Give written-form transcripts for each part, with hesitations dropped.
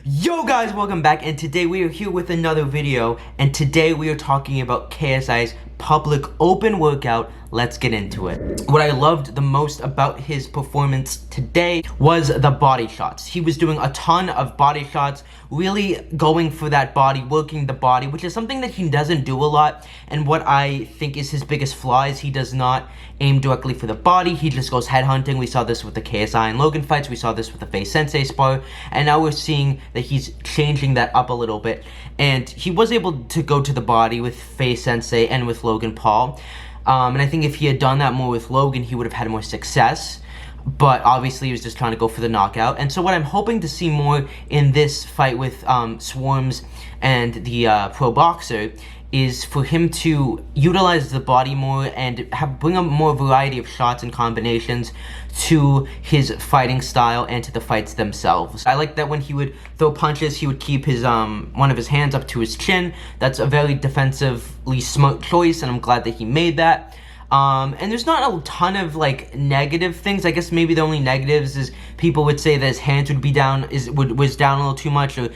Yo guys, welcome back, and today we are here with another video, and today we are talking about KSI's public open workout. Let's get into it. What I loved the most about his performance today was the body shots. He was doing a ton of body shots, really going for that body, working the body, which is something that he doesn't do a lot, and what I think is his biggest flaw is he does not aim directly for the body. He just goes headhunting. We saw this with the KSI and Logan fights, we saw this with the Faye Sensei spar, and now we're seeing that he's changing that up a little bit, and he was able to go to the body with Faye Sensei and with Logan Paul. And I think if he had done that more with Logan, he would have had more success. But obviously, he was just trying to go for the knockout. And so what I'm hoping to see more in this fight with Swarms and the pro boxer is for him to utilize the body more and bring a more variety of shots and combinations to his fighting style and to the fights themselves. I like that when he would throw punches, he would keep his one of his hands up to his chin. That's a very defensively smart choice, and I'm glad that he made that. And there's not a ton of like negative things. I guess maybe the only negatives is people would say that his hands would be down, was down a little too much, or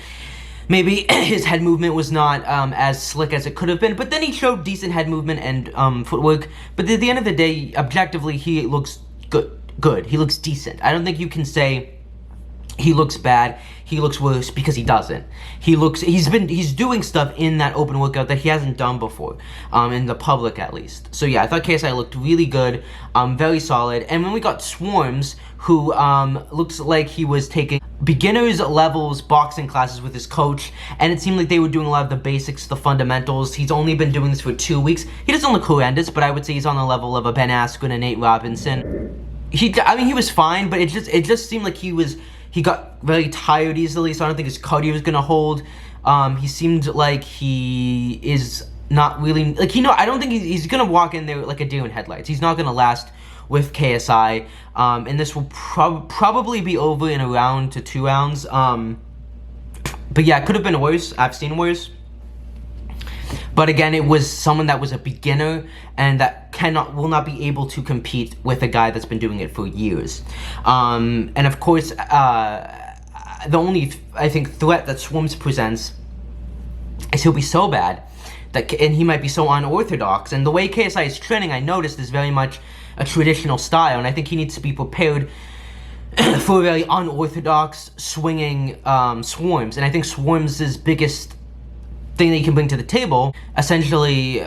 maybe his head movement was not as slick as it could have been, but then he showed decent head movement and footwork. But at the end of the day, objectively, he looks good. He looks decent. I don't think you can say he looks bad, he looks worse, because he doesn't. He's doing stuff in that open workout that he hasn't done before, in the public at least. So yeah, I thought KSI looked really good, very solid. And when we got Swarms, who looks like he was taking beginners levels boxing classes with his coach, and it seemed like they were doing a lot of the basics, the fundamentals. He's only been doing this for 2 weeks. He doesn't look horrendous, but I would say he's on the level of a Ben Askren and Nate Robinson. I mean, he was fine, but it just seemed like he got very tired easily, so I don't think his cardio was gonna hold. He seemed like he is not really, like, I don't think he's gonna walk in there like a deer in headlights. He's not gonna last with KSI, and this will probably be over in a round to 2 rounds. But yeah, it could have been worse. I've seen worse. But again, it was someone that was a beginner and that will not be able to compete with a guy that's been doing it for years. And of course, the only, I think, threat that Swarms presents is he'll be so bad and he might be so unorthodox. And the way KSI is training, I noticed, is very much a traditional style, and I think he needs to be prepared for a very unorthodox swinging Swarms. And I think Swarms' biggest thing that he can bring to the table, essentially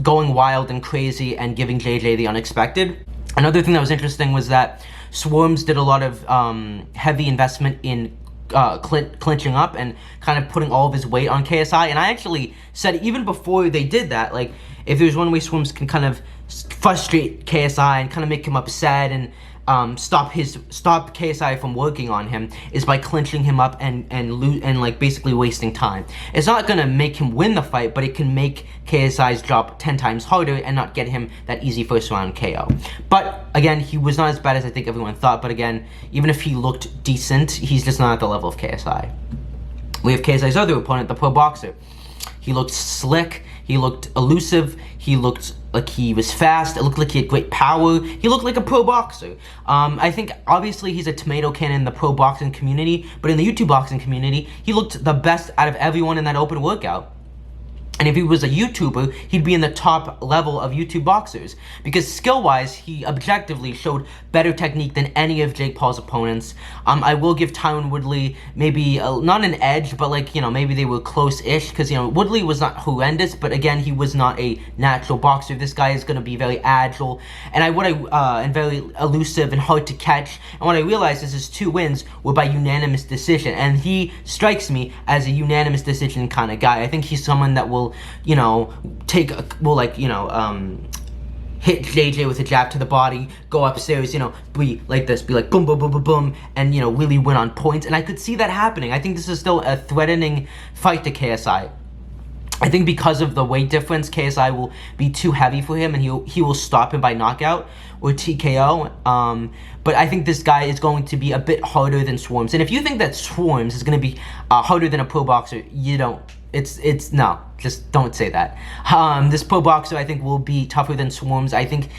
going wild and crazy and giving JJ the unexpected. Another thing that was interesting was that Swarms did a lot of heavy investment in clinching up and kind of putting all of his weight on KSI. And I actually said, even before they did that, like, if there's one way Swarms can kind of frustrate KSI and kind of make him upset and stop KSI from working on him, is by clinching him up and like basically wasting time. It's not gonna make him win the fight, but it can make KSI's job 10 times harder and not get him that easy first round KO. But again, he was not as bad as I think everyone thought. But again, even if he looked decent, he's just not at the level of KSI. We have KSI's other opponent, the pro boxer. He looked slick, he looked elusive, he looked like he was fast, it looked like he had great power, he looked like a pro boxer. I think obviously he's a tomato can in the pro boxing community, but in the YouTube boxing community, he looked the best out of everyone in that open workout. And if he was a YouTuber, he'd be in the top level of YouTube boxers, because skill-wise, he objectively showed better technique than any of Jake Paul's opponents. I will give Tyron Woodley maybe not an edge, but like, maybe they were close-ish, because Woodley was not horrendous, but again, he was not a natural boxer. This guy is going to be very agile and very elusive and hard to catch. And what I realized is his 2 wins were by unanimous decision, and he strikes me as a unanimous decision kind of guy. I think he's someone that will hit JJ with a jab to the body, go upstairs, be like this, be like boom, boom, boom, boom, boom, and, really win on points. And I could see that happening. I think this is still a threatening fight to KSI. I think because of the weight difference, KSI will be too heavy for him, and he will stop him by knockout or TKO. But I think this guy is going to be a bit harder than Swarms. And if you think that Swarms is going to be harder than a pro boxer, you don't. No, just don't say that. This pro boxer, I think, will be tougher than Swarms. I think,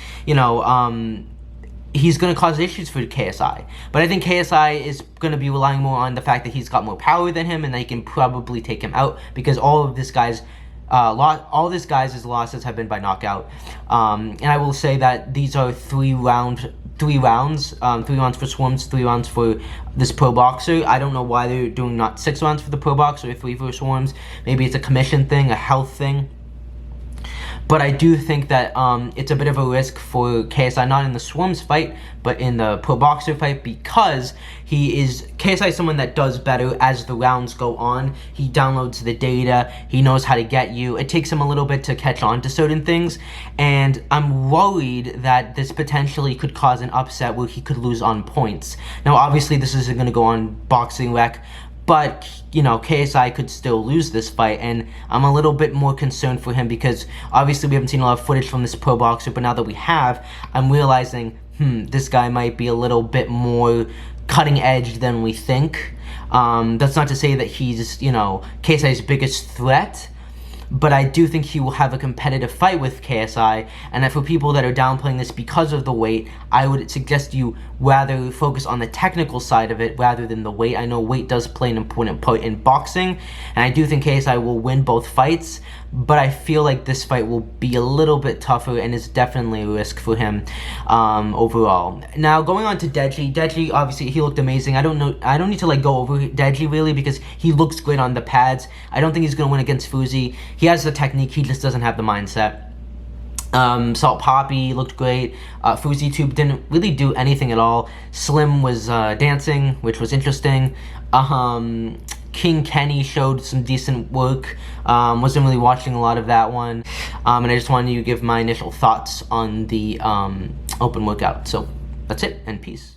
he's going to cause issues for KSI. But I think KSI is going to be relying more on the fact that he's got more power than him and they can probably take him out, because all of this guy's losses have been by knockout. And I will say that these are 3 rounds for Swarms, 3 rounds for this pro boxer. I don't know why they're doing not 6 rounds for the pro boxer or 3 for Swarms. Maybe it's a commission thing, a health thing. But I do think that it's a bit of a risk for KSI, not in the Swarms fight, but in the pro boxer fight, because KSI is someone that does better as the rounds go on. He downloads the data, he knows how to get you. It takes him a little bit to catch on to certain things, and I'm worried that this potentially could cause an upset where he could lose on points. Now, obviously, this isn't going to go on Boxing Rec, but, you know, KSI could still lose this fight, and I'm a little bit more concerned for him because obviously we haven't seen a lot of footage from this pro boxer, but now that we have, I'm realizing, this guy might be a little bit more cutting edge than we think. That's not to say that he's, you know, KSI's biggest threat, but I do think he will have a competitive fight with KSI, and that for people that are downplaying this because of the weight, I would suggest you rather focus on the technical side of it rather than the weight. I know weight does play an important part in boxing, and I do think KSI will win both fights, but I feel like this fight will be a little bit tougher and is definitely a risk for him overall. Now, going on to Deji, obviously he looked amazing. I don't need to like go over Deji really because he looks great on the pads. I don't think he's going to win against Fuzi. He has the technique, he just doesn't have the mindset. Salt Poppy looked great. Fuzi Tube didn't really do anything at all. Slim was dancing, which was interesting. King Kenny showed some decent work. Wasn't really watching a lot of that one. And I just wanted to give my initial thoughts on the open workout. So that's it, and peace.